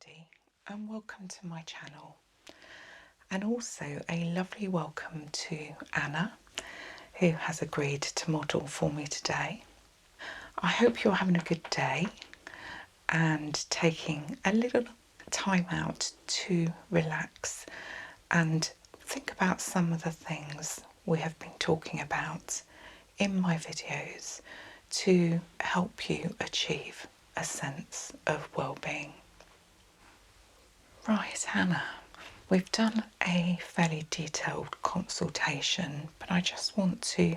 everybody, and welcome to my channel, and also a lovely welcome to Anna, who has agreed to model for me today. I hope you're having a good day and taking a little time out to relax and think about some of the things we have been talking about in my videos to help you achieve a sense of well-being. Right, Hannah, we've done a fairly detailed consultation, but I just want to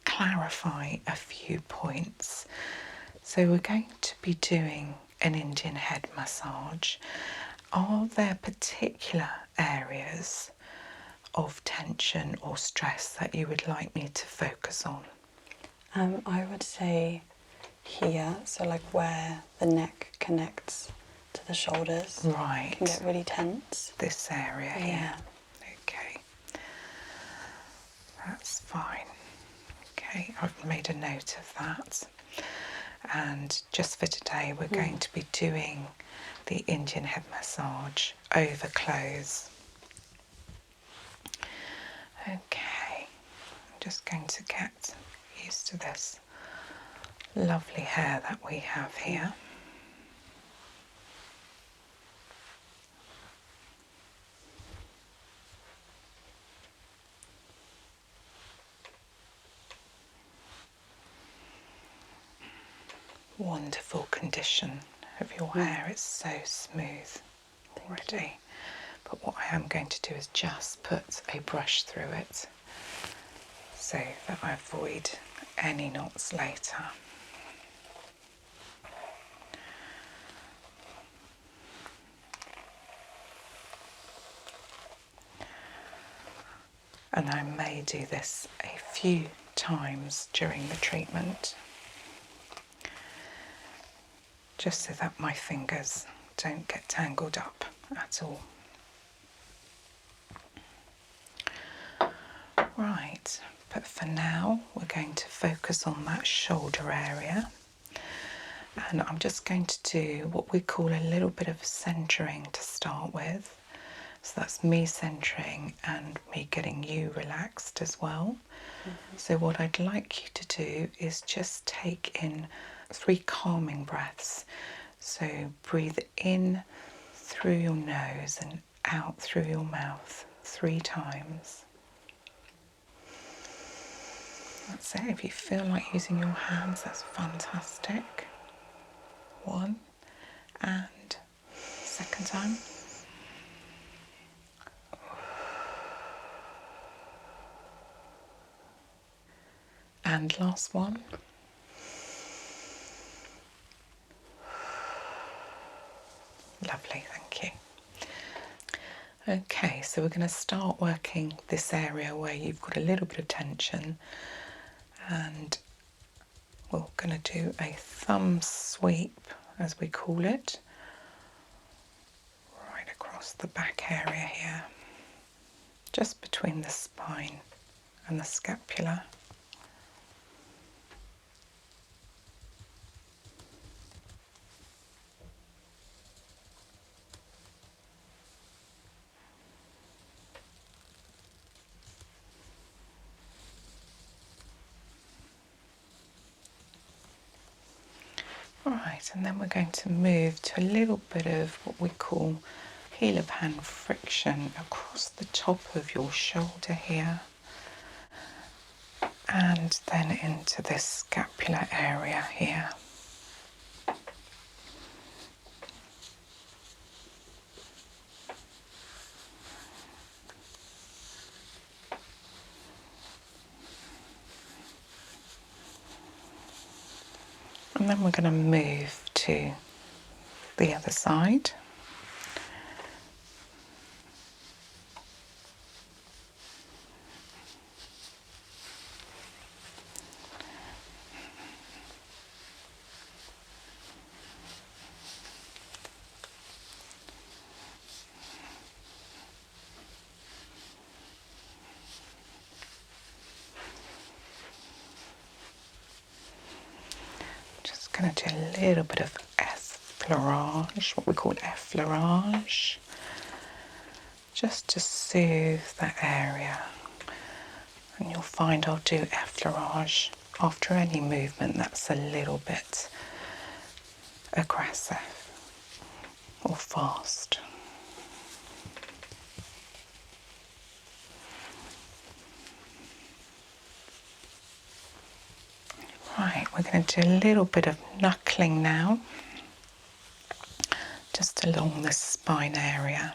clarify a few points. So we're going to be doing an Indian head massage. Are there particular areas of tension or stress that you would like me to focus on? I would say here, so like where the neck connects to the shoulders, Right. can get really tense. This area here. Yeah. Okay. That's fine. Okay, I've made a note of that. And just for today, we're going to be doing the Indian head massage over clothes. Okay, I'm just going to get used to this lovely hair that we have here. Wonderful condition of your hair, it's so smooth already. But what I am going to do is just put a brush through it so that I avoid any knots later. And I may do this a few times during the treatment, just so that my fingers don't get tangled up at all. Right, but for now we're going to focus on that shoulder area, and I'm just going to do what we call a little bit of centering to start with. So that's me centering and me getting you relaxed as well. So what I'd like you to do is just take in 3 calming breaths. So breathe in through your nose and out through your mouth 3 times. That's it. If you feel like using your hands, that's fantastic. 1, and second time. And last one. Lovely, thank you. Okay, so we're going to start working this area where you've got a little bit of tension, and we're going to do a thumb sweep, as we call it, right across the back area here, just between the spine and the scapula. Right, and then we're going to move to a little bit of what we call heel of hand friction across the top of your shoulder here, and then into this scapular area here. And then we're going to move to the other side. Just going to do a little bit of effleurage, what we call effleurage, just to soothe that area. And you'll find I'll do effleurage after any movement that's a little bit aggressive or fast. Right, we're going to do a little bit of knuckling now, just along the spine area.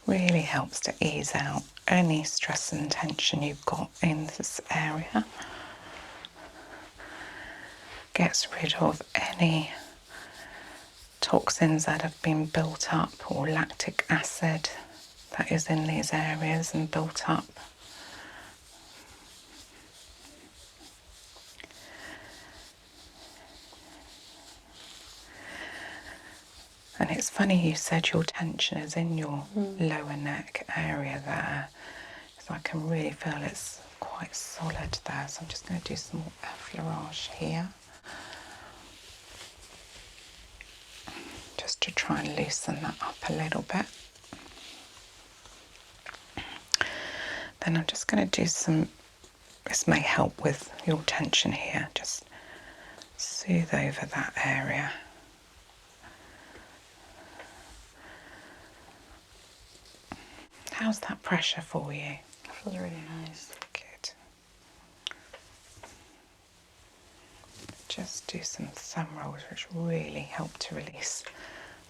Really helps to ease out any stress and tension you've got in this area. Gets rid of any toxins that have been built up or lactic acid that is in these areas and built up. And it's funny you said your tension is in your lower neck area there. So I can really feel it's quite solid there. So I'm just going to do some more effleurage here. Just to try and loosen that up a little bit. Then I'm just going to do some, this may help with your tension here, just soothe over that area. How's that pressure for you? It feels really nice. Good. Just do some thumb rolls which really help to release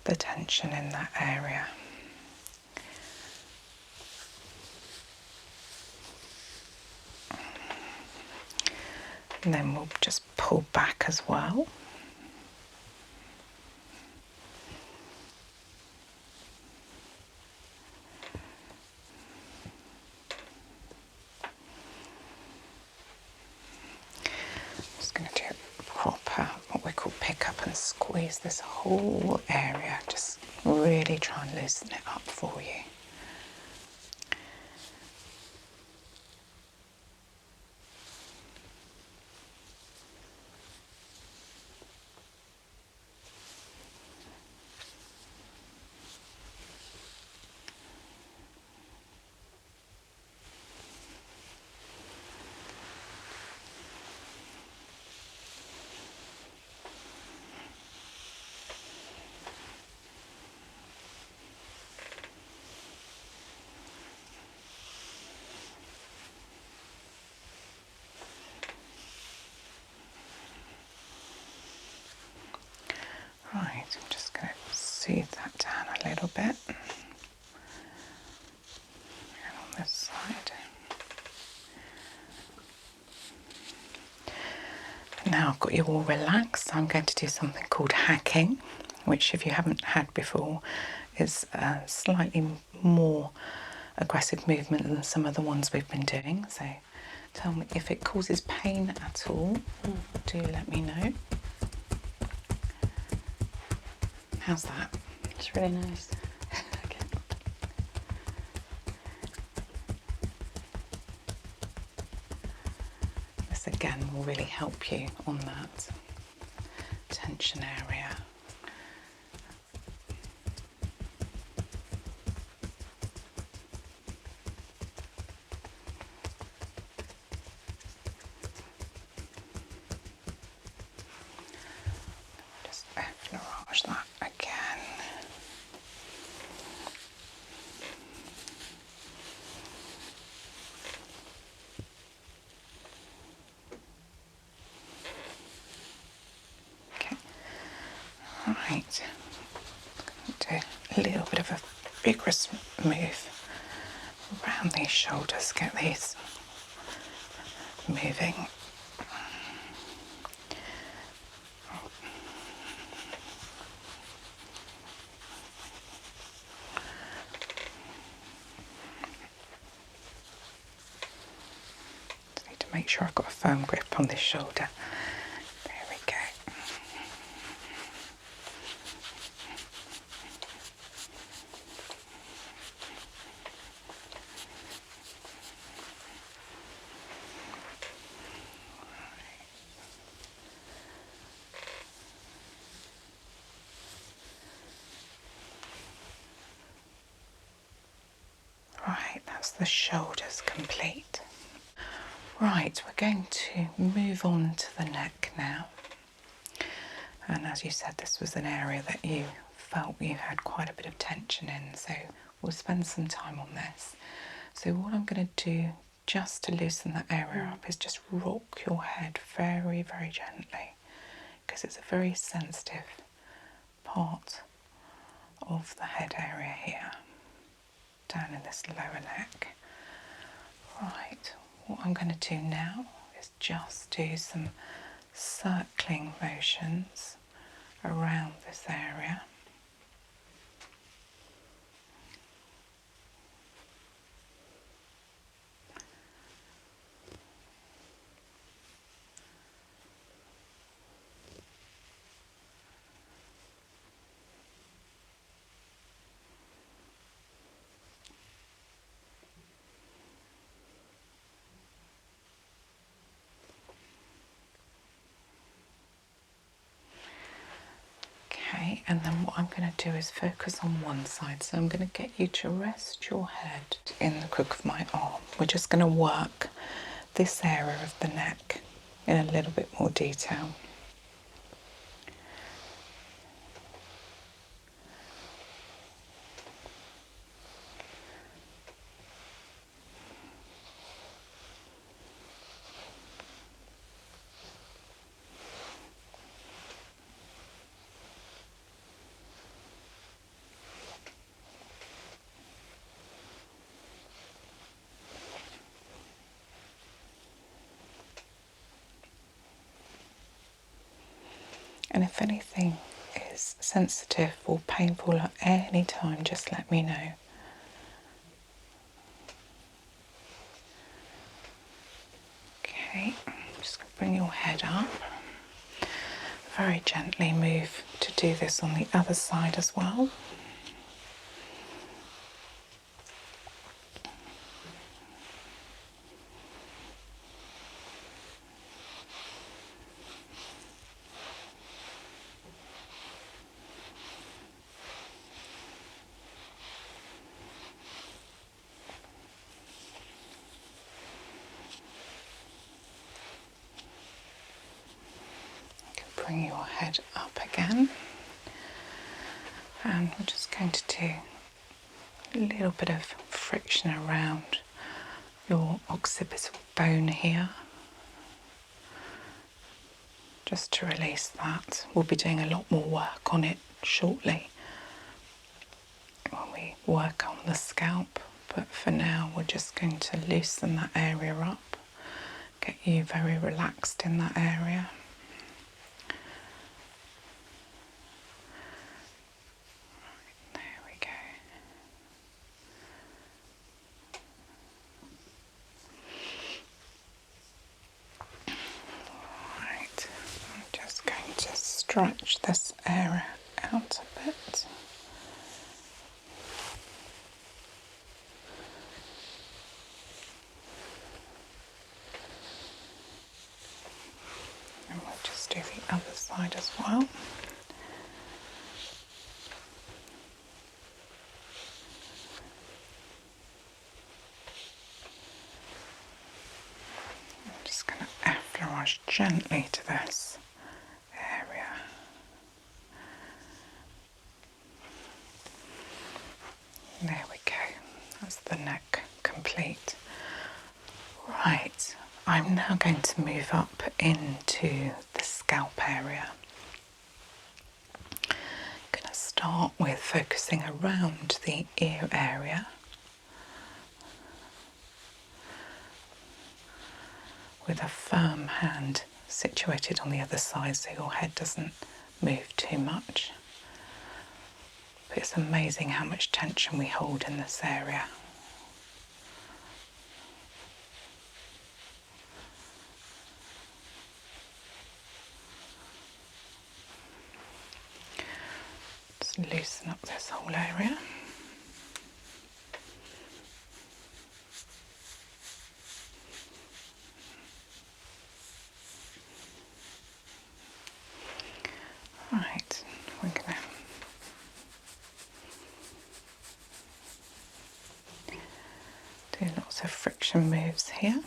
the tension in that area. And then we'll just pull back as well. Just going to do a proper, what we call pick up and squeeze this whole area. Just really try and loosen it up for you. Right, I'm just going to soothe that down a little bit. And on this side. Now I've got you all relaxed, I'm going to do something called hacking, which if you haven't had before is a slightly more aggressive movement than some of the ones we've been doing. So tell me if it causes pain at all, do let me know. How's that? It's really nice. Okay. This again will really help you on that tension area. Just effleurage that again. Okay, right. Do a little bit of a vigorous move around these shoulders, get these moving. make sure I've got a firm grip on this shoulder. There we go. Right, that's the shoulders complete. Right, we're going to move on to the neck now. And as you said, this was an area that you felt you had quite a bit of tension in, so we'll spend some time on this. So what I'm going to do just to loosen that area up is just rock your head very, very gently, because it's a very sensitive part of the head area here, down in this lower neck. Right, what I'm going to do now is just do some circling motions around this area. Okay, and then what I'm going to do is focus on one side. So I'm going to get you to rest your head in the crook of my arm. We're just going to work this area of the neck in a little bit more detail. And if anything is sensitive or painful at any time, just let me know. Okay, just going to bring your head up. Very gently move to do this on the other side as well. Bring your head up again, and we're just going to do a little bit of friction around your occipital bone here, just to release that. We'll be doing a lot more work on it shortly when we work on the scalp, but for now we're just going to loosen that area up, get you very relaxed in that area. Stretch this area out a bit. And we'll just do the other side as well. I'm just going to effleurage gently to this area. There we go. That's the neck complete. Right, I'm now going to move up into the scalp area. I'm going to start with focusing around the ear area. With a firm hand situated on the other side so your head doesn't move too much. But it's amazing how much tension we hold in this area. just loosen up this whole area. Right, we're going to do lots of friction moves here,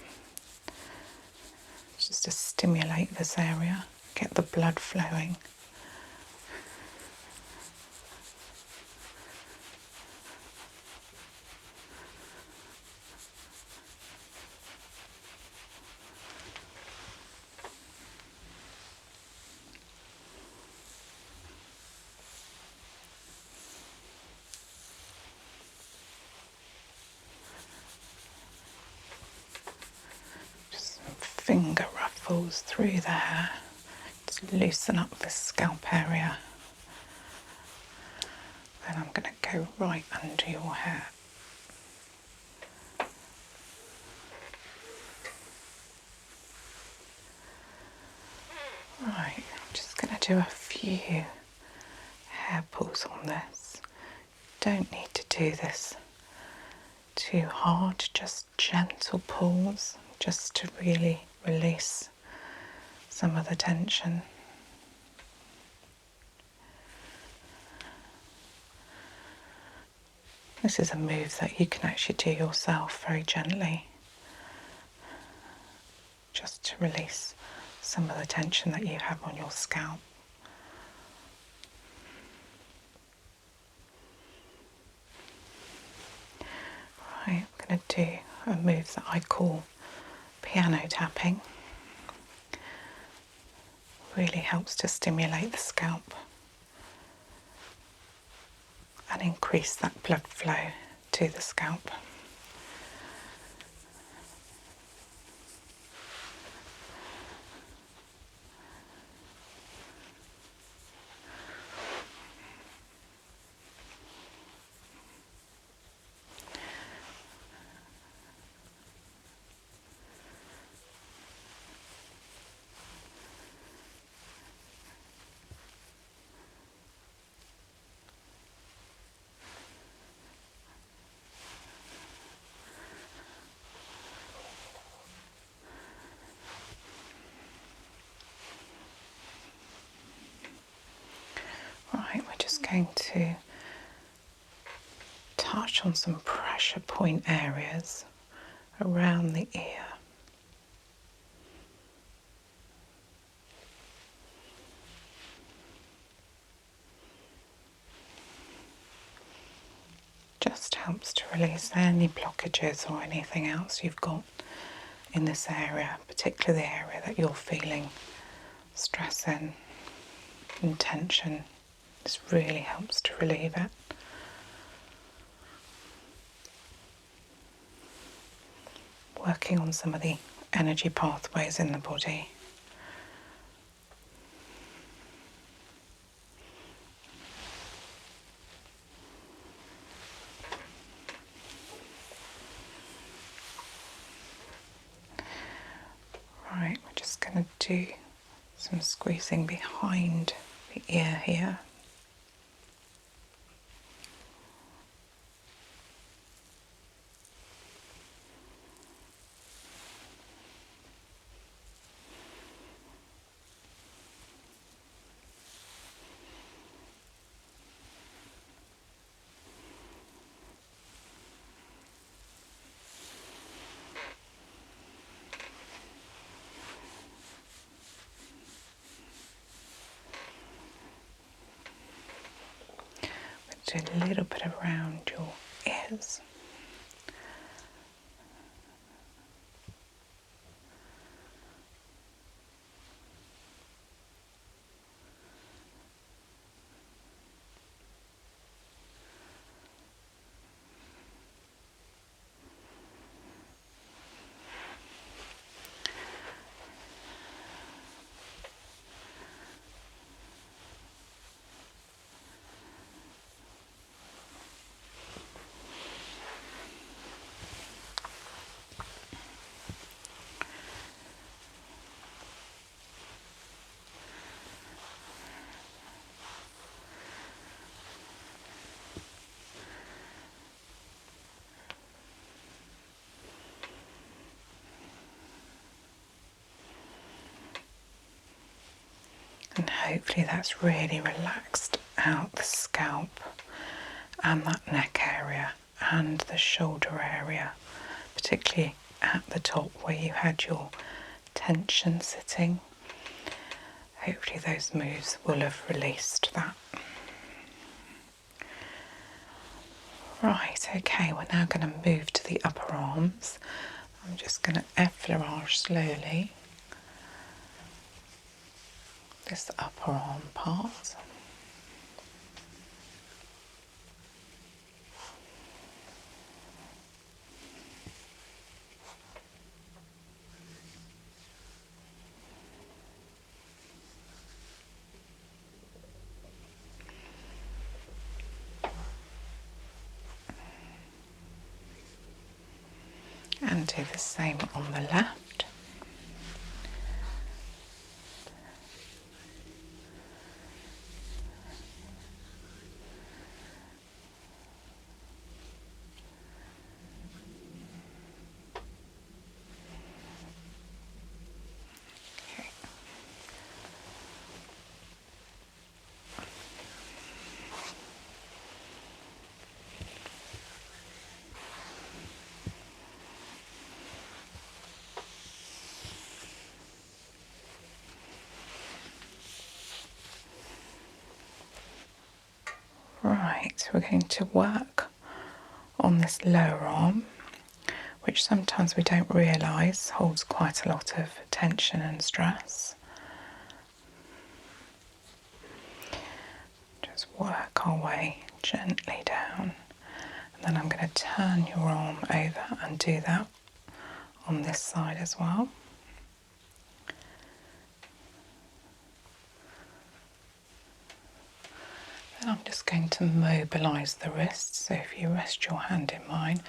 just to stimulate this area, get the blood flowing. Just some finger ruffles through the hair to loosen up the scalp area. Then I'm going to go right under your hair. Right, I'm just going to do a few hair pulls on this. Don't need to do this too hard, just gentle pulls, just to really release some of the tension. This is a move that you can actually do yourself very gently, just to release some of the tension that you have on your scalp. Right, I'm going to do a move that I call piano tapping. Really helps to stimulate the scalp and increase that blood flow to the scalp. Right, we're just going to touch on some pressure point areas around the ear. Just helps to release any blockages or anything else you've got in this area, particularly the area that you're feeling stress in and tension. This really helps to relieve it. Working on some of the energy pathways in the body. Right, we're just going to do some squeezing behind the ear here. Do a little bit around your ears. And hopefully that's really relaxed out the scalp and that neck area and the shoulder area, particularly at the top where you had your tension sitting. Hopefully those moves will have released that. Right, okay, we're now going to move to the upper arms. I'm just going to effleurage slowly this upper arm part. And do the same on the left. Okay. Right, we're going to work on this lower arm, which sometimes we don't realise holds quite a lot of tension and stress. Just work our way gently down, and then I'm going to turn your arm over and do that on this side as well. Then I'm just going to mobilise the wrist, so if you rest your hand in mine,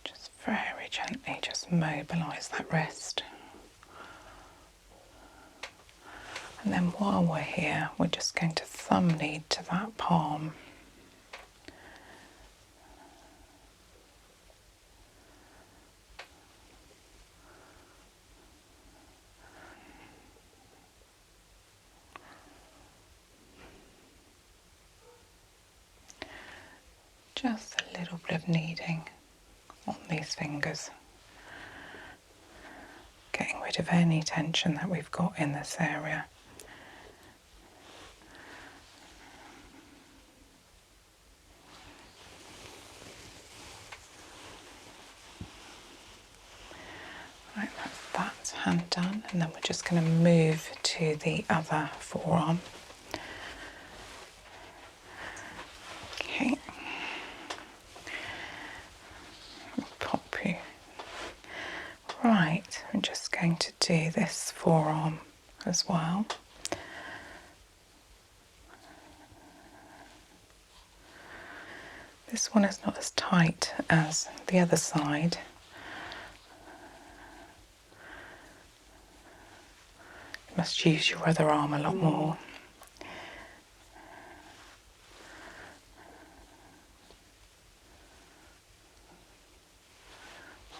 just very gently just mobilise that wrist. And then while we're here, we're just going to thumb lead to that palm. Just a little bit of kneading on these fingers, getting rid of any tension that we've got in this area. Right, that's that hand done, and then we're just going to move to the other forearm. Okay. Pop you. Right, I'm just going to do this forearm as well. This one is not as tight as the other side. You must use your other arm a lot more.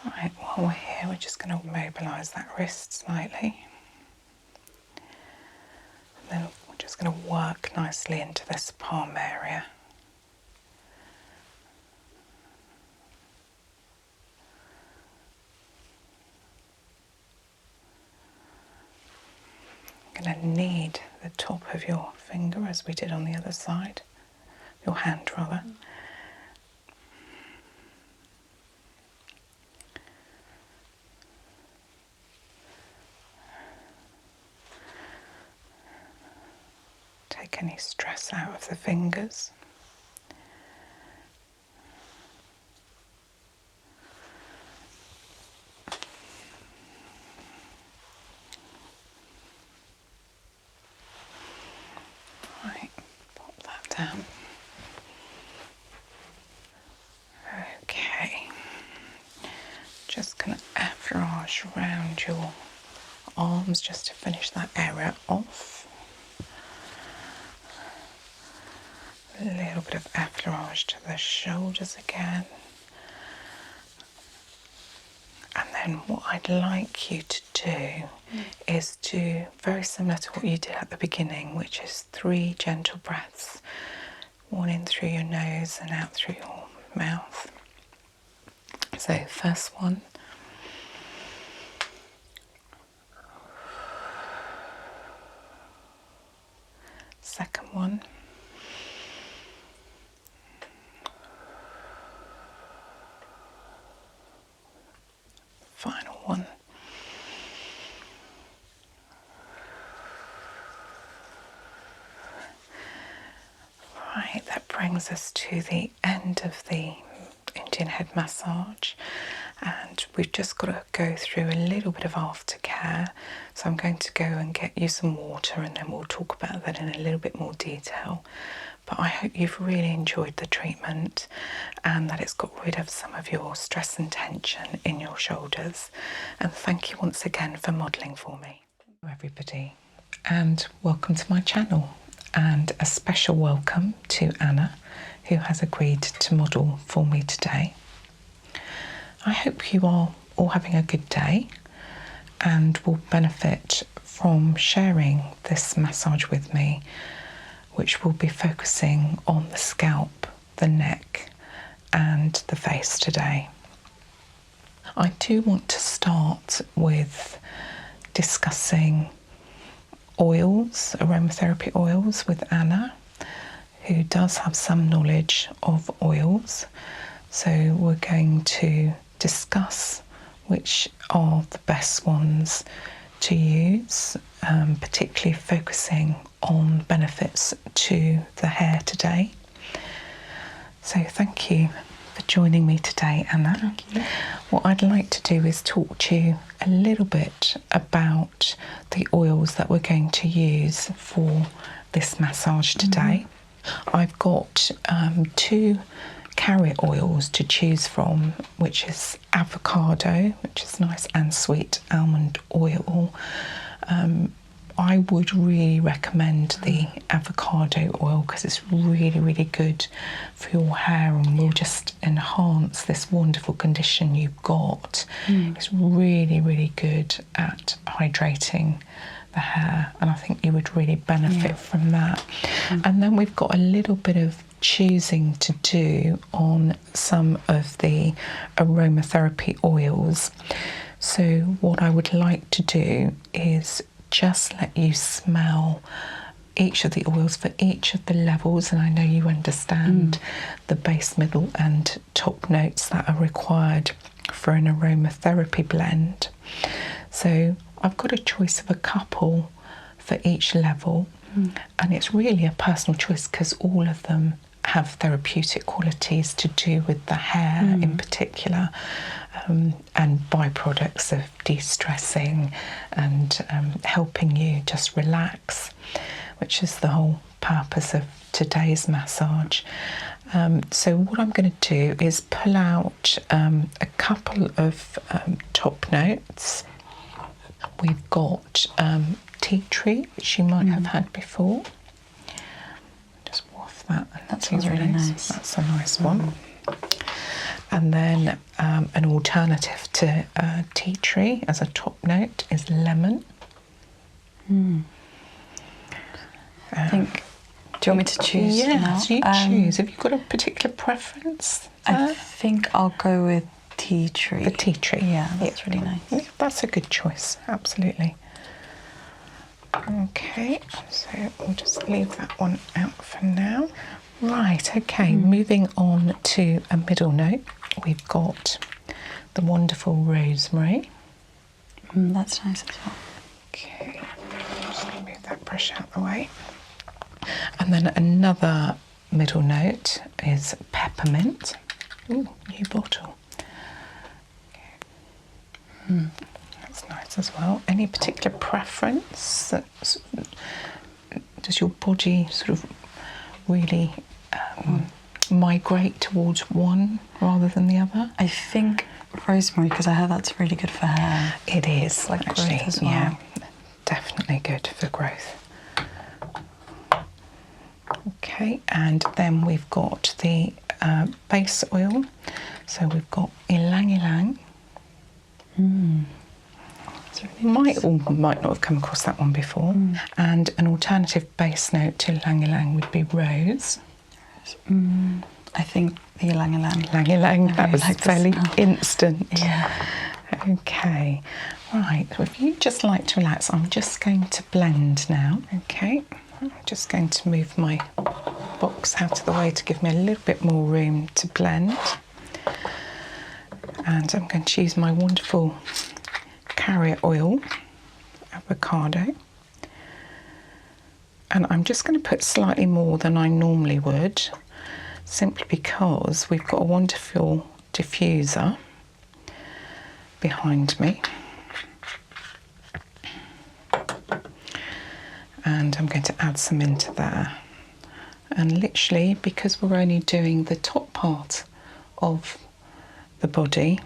Right, while we're here, we're just going to mobilise that wrist slightly. And then we're just going to work nicely into this palm area. You're going to knead the top of your finger as we did on the other side, your hand rather. Take any stress out of the fingers. Right, pop that down. Okay, just going to effleurage around your arms just to finish that area off. A little bit of effleurage to the shoulders again. And then then what I'd like you to do is to, very similar to what you did at the beginning, which is 3 gentle breaths, 1 in through your nose and out through your mouth. So first one. Second one. Final one. Right, that brings us to the end of the Indian head massage, and we've just got to go through a little bit of aftercare. So I'm going to go and get you some water, and then we'll talk about that in a little bit more detail. But I hope you've really enjoyed the treatment and that it's got rid of some of your stress and tension in your shoulders. And thank you once again for modelling for me. Hello everybody, and welcome to my channel, and a special welcome to Anna, who has agreed to model for me today. I hope you are all having a good day and will benefit from sharing this massage with me, which will be focusing on the scalp, the neck and the face today. I do want to start with discussing oils, aromatherapy oils, with Anna, who does have some knowledge of oils. So we're going to discuss which are the best ones to use, particularly focusing on benefits to the hair today. So thank you for joining me today, Anna. Thank you. What I'd like to do is talk to you a little bit about the oils that we're going to use for this massage today. I've got 2 carrot oils to choose from, which is avocado, which is nice, and sweet almond oil. I would really recommend the avocado oil because it's really, really good for your hair and will just enhance this wonderful condition you've got. It's really, really good at hydrating the hair, and I think you would really benefit from that. And then we've got a little bit of choosing to do on some of the aromatherapy oils. So what I would like to do is just let you smell each of the oils for each of the levels, and I know you understand the base, middle and top notes that are required for an aromatherapy blend. So I've got a choice of a couple for each level, and it's really a personal choice because all of them have therapeutic qualities to do with the hair in particular, and byproducts of de-stressing and helping you just relax, which is the whole purpose of today's massage. So what I'm going to do is pull out a couple of top notes. We've got tea tree, which you might have had before. Just waft that. That sounds really nice. That's a nice one. And then an alternative to tea tree as a top note is lemon. I think, do you want me to choose now? Yes, you choose. Have you got a particular preference there? I think I'll go with tea tree. The tea tree. Yeah, that's really nice. Yeah, that's a good choice, absolutely. Okay, so we'll just leave that one out for now. Right, okay, moving on to a middle note. We've got the wonderful rosemary. That's nice as well. Okay, I'm just going to move that brush out the way. And then another middle note is peppermint. Ooh, new bottle. Okay. That's nice as well. Any particular preference? Does your body sort of really migrate towards one rather than the other? I think rosemary, because I heard that's really good for hair. It is, like actually, growth as well. Yeah, definitely good for growth. Okay, and then we've got the base oil. So we've got ylang ylang. Might or might not have come across that one before. And an alternative bass note to Lang Ylang would be Rose. I think the Ylang Ylang. Lang Ylang, that was like fairly smell. instant. Yeah. Okay, right, so if you just like to relax, I'm just going to blend now. Okay, I'm just going to move my box out of the way to give me a little bit more room to blend. And I'm going to use my wonderful carrier oil, avocado. And I'm just going to put slightly more than I normally would, simply because we've got a wonderful diffuser behind me. And I'm going to add some into there. And literally, because we're only doing the top part of the body,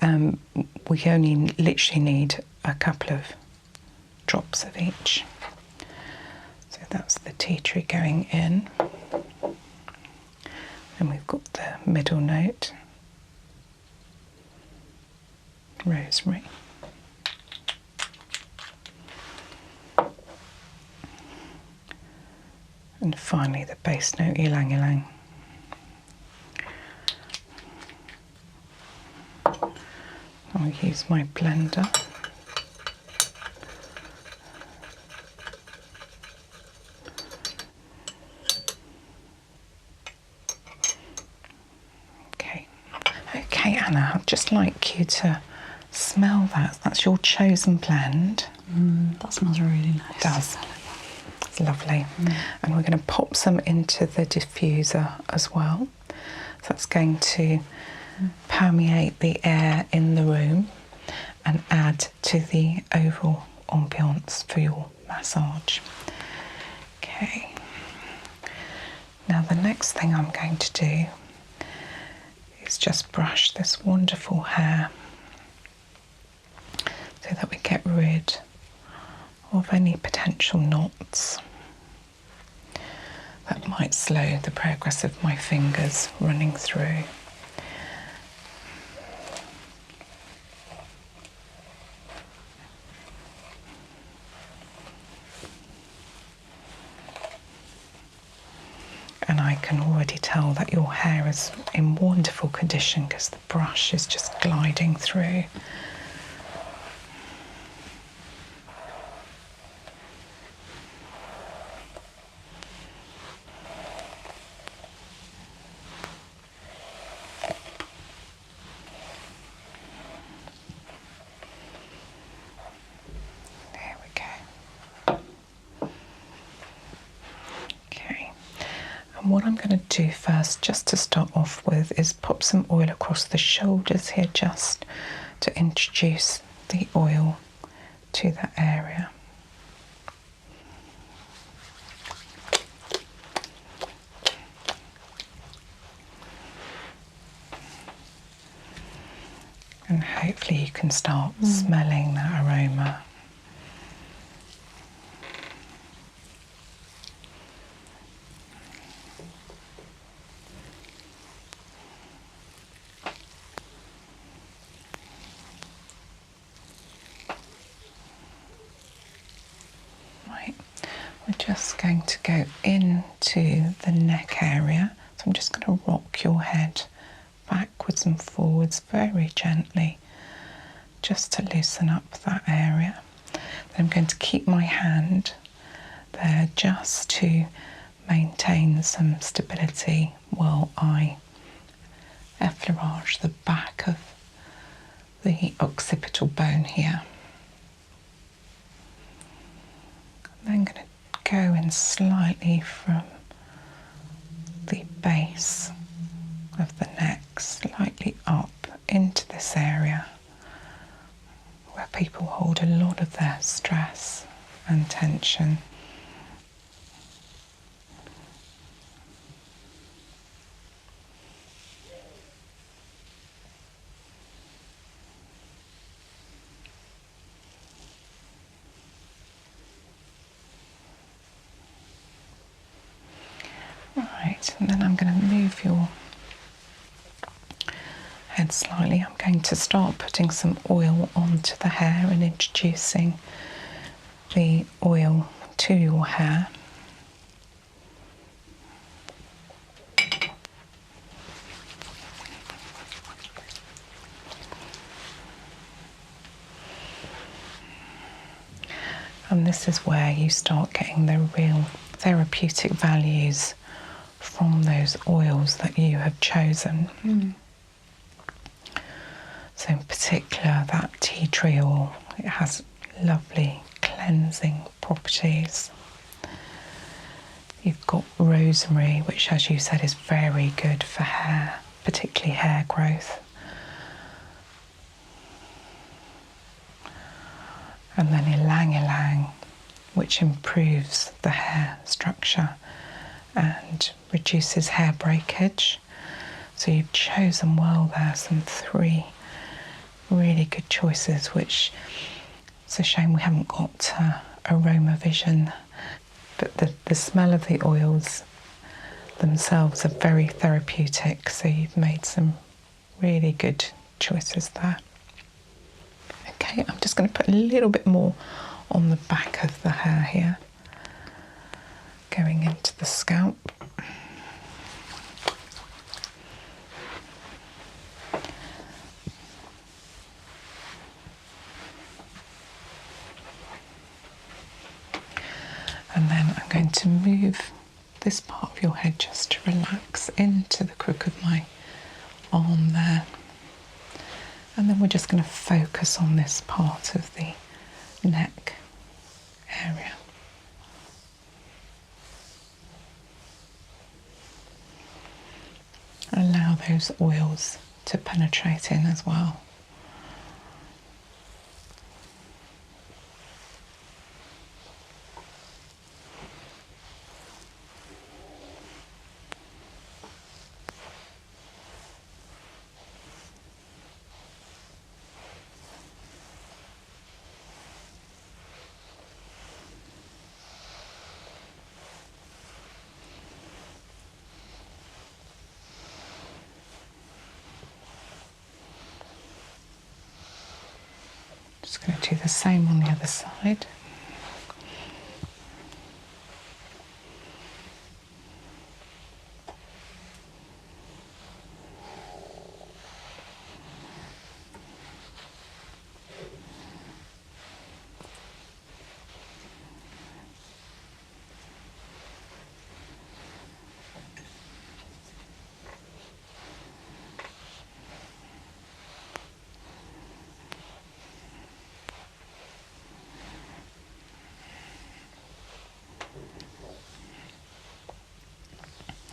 we only literally need a couple of drops of each. So that's the tea tree going in. And we've got the middle note, rosemary. And finally the bass note, ylang ylang. I'll use my blender. Okay, Anna, I'd just like you to smell that. That's your chosen blend. That smells really nice. It does. It's lovely. And we're going to pop some into the diffuser as well. So that's going to permeate the air in the room and add to the overall ambience for your massage. Okay. Now the next thing I'm going to do is just brush this wonderful hair so that we get rid of any potential knots that might slow the progress of my fingers running through. And I can already tell that your hair is in wonderful condition because the brush is just gliding through. There we go. Okay. And what I'm going to do first, just to start off with, is pop some oil across the shoulders here, just to introduce the oil to that area. And hopefully you can start smelling that aroma. Right, we're just going to go into the neck area. So I'm just going to rock your head backwards and forwards very gently, just to loosen up that area. Then I'm going to keep my hand there just to maintain some stability while I effleurage the back of the occipital bone here. I'm then going to go in slightly from the base of the neck, slightly up into this area where people hold a lot of their stress and tension. Right, and then I'm going to move your ahead slightly, I'm going to start putting some oil onto the hair and introducing the oil to your hair. And this is where you start getting the real therapeutic values from those oils that you have chosen. So in particular, that tea tree oil, it has lovely cleansing properties. You've got rosemary, which, as you said, is very good for hair, particularly hair growth. And then ylang ylang, which improves the hair structure and reduces hair breakage. So you've chosen well there, some 3 really good choices, which it's a shame we haven't got aroma vision, but the smell of the oils themselves are very therapeutic, so you've made some really good choices there. Okay, I'm just going to put a little bit more on the back of the hair here, going into the scalp. And then I'm going to move this part of your head just to relax into the crook of my arm there. And then we're just going to focus on this part of the neck area. Allow those oils to penetrate in as well. Just going to do the same on the other side.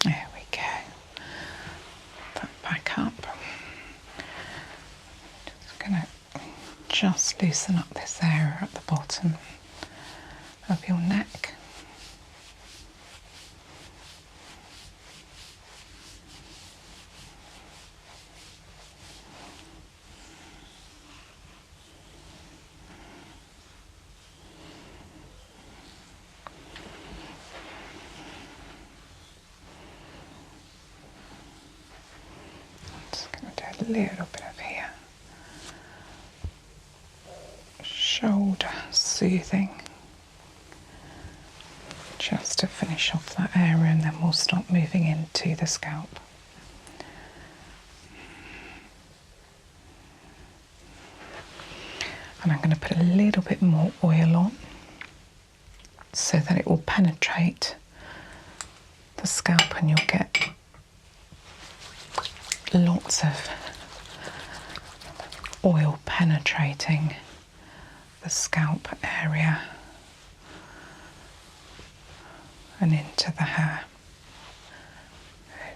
There we go. Put back up. Just going to just loosen up this area at the bottom of your neck. Just going to do a little bit of here. Shoulder soothing. Just to finish off that area, and then we'll start moving into the scalp. And I'm going to put a little bit more oil on so that it will penetrate the scalp and you'll get lots of oil penetrating the scalp area and into the hair.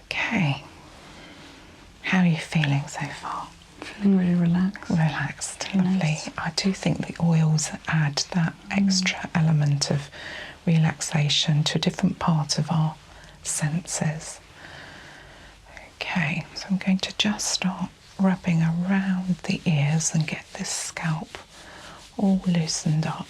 Okay, how are you feeling so far? Feeling really relaxed. Relaxed, Really lovely. nice. I do think the oils add that extra element of relaxation to a different part of our senses. Okay, so I'm going to just start rubbing around the ears and get this scalp all loosened up.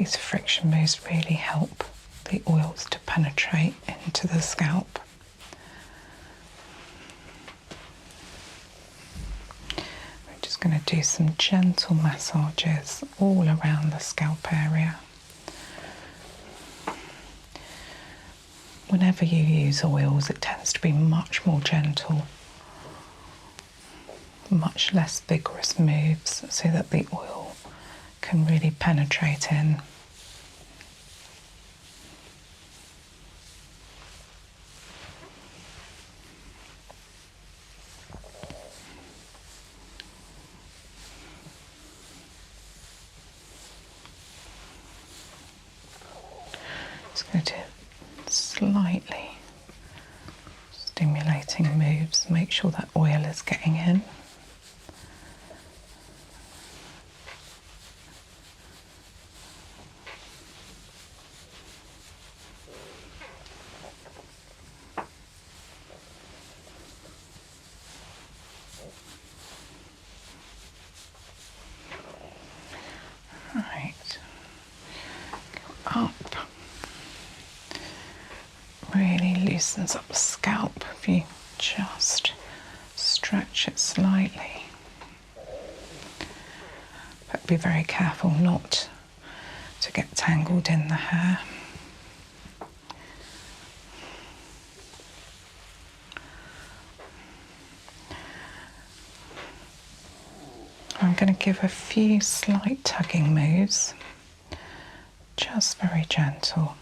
These friction moves really help the oils to penetrate into the scalp. We're just going to do some gentle massages all around the scalp area. Whenever you use oils, it tends to be much more gentle, much less vigorous moves, so that the oil can really penetrate in. Just going to do slightly stimulating moves, make sure that oil is getting in. Right, go up. Really loosens up the scalp if you just stretch it slightly. But be very careful not to get tangled in the hair. I'm going to give a few slight tugging moves, just very gentle.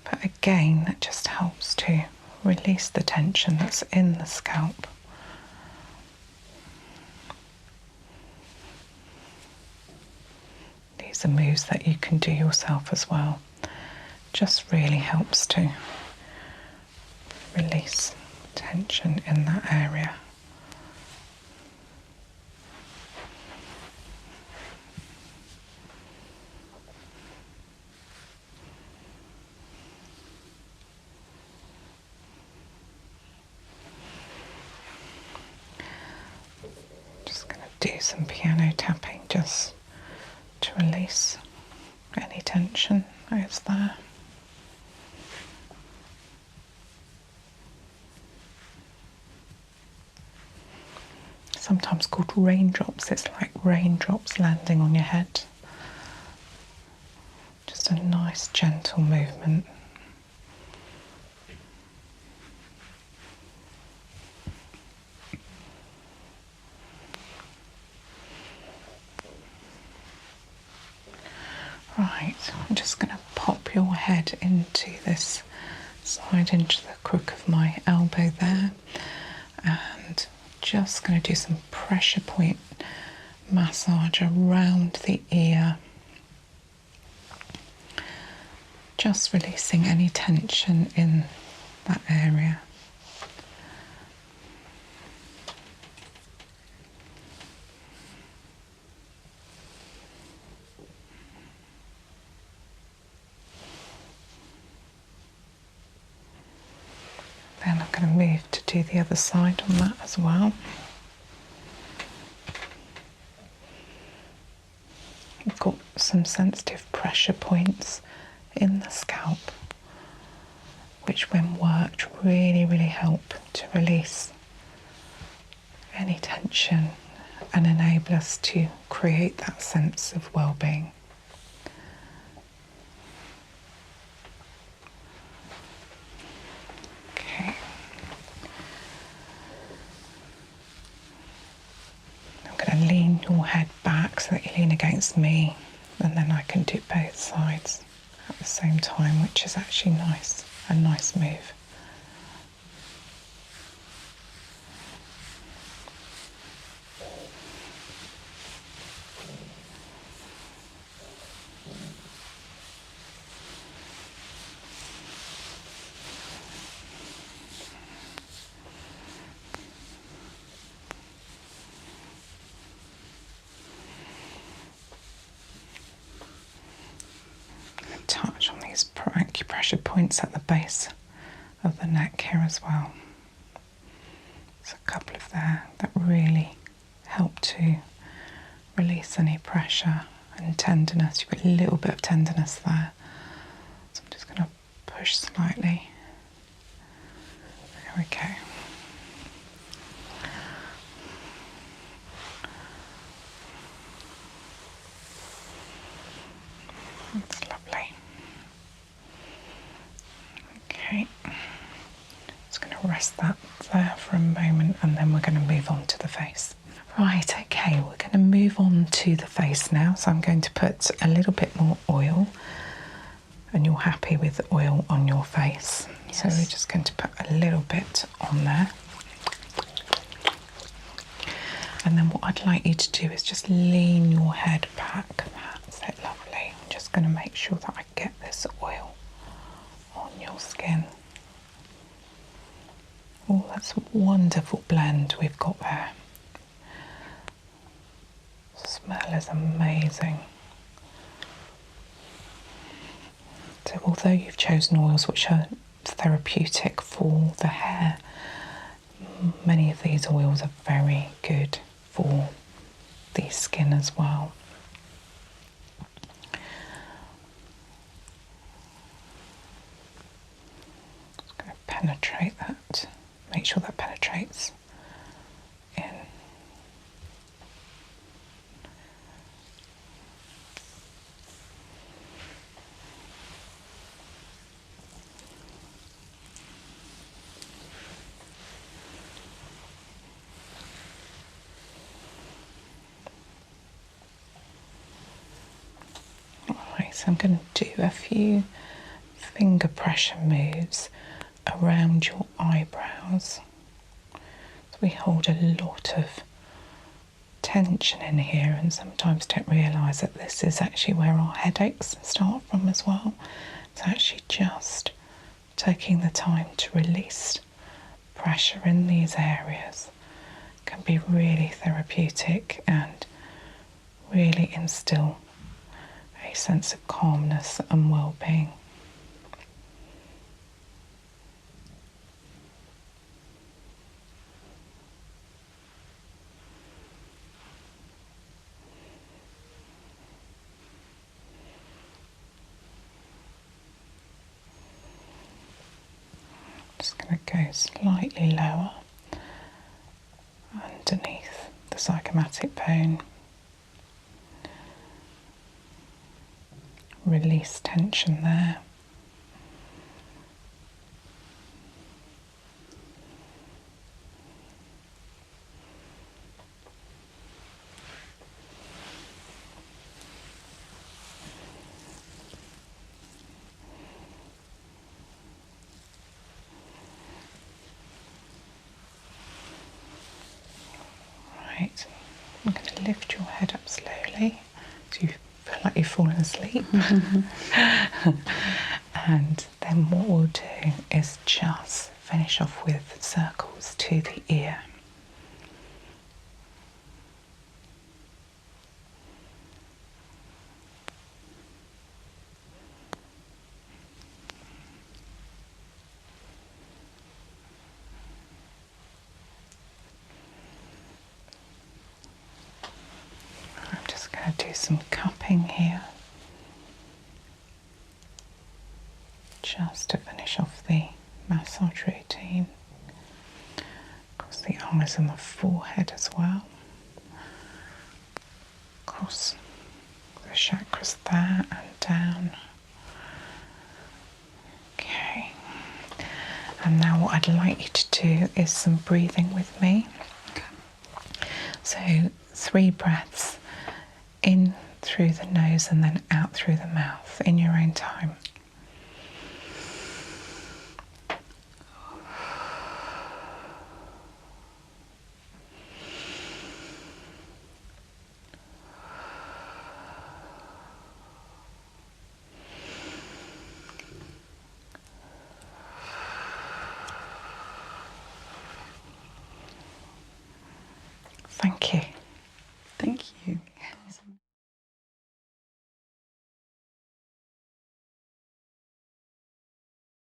But again, that just helps to release the tension that's in the scalp. These are moves that you can do yourself as well. Just really helps to release tension in that area. Do some piano tapping just to release any tension that is there. Sometimes called raindrops, it's like raindrops landing on your head. Just a nice gentle movement. Right, I'm just going to pop your head into this side, into the crook of my elbow there, and just going to do some pressure point massage around the ear, just releasing any tension in that area. Then I'm going to move to do the other side on that as well. We've got some sensitive pressure points in the scalp, which when worked really help to release any tension and enable us to create that sense of well-being. Okay. I'm going to lean your head back so that you lean against me, and then I can do both sides at the same time, which is actually nice, a nice move. Touch on these acupressure points at the base of the neck here as well. There's a couple of there that really help to release any pressure and tenderness. You've got a little bit of tenderness there. So I'm just going to push slightly. There we go. That's lovely. Okay. Just going to rest that there for a moment and then we're going to move on to the face. Right, okay, we're going to move on to the face now. So I'm going to put a little bit more oil, and you're happy with oil on your face. Yes. So we're just going to put a little bit on there. And then what I'd like you to do is just lean your head back. That's it, lovely. I'm just going to make sure that I get this oil on your skin. Oh, that's a wonderful blend we've got there. The smell is amazing. So although you've chosen oils which are therapeutic for the hair, many of these oils are very good for the skin as well. Just going to penetrate that, make sure that penetrates in. So I'm going to do a few finger pressure moves around your eyebrows. So we hold a lot of tension in here and sometimes don't realise that this is actually where our headaches start from as well. It's actually just taking the time to release pressure in these areas can be really therapeutic and really instill a sense of calmness and well-being. Just going to go slightly lower underneath the zygomatic bone. Release tension there. Right, I'm going to lift your head up slowly so you feel like you've fallen asleep. And then what we'll do is just finish off with circles to the ear. I'm just going to do some cupping here, just to finish off the massage routine. Across the eyes and the forehead as well. Across the chakras there and down. Okay. And now what I'd like you to do is some breathing with me. So 3 breaths in through the nose and then out through the mouth in your own time. Thank you.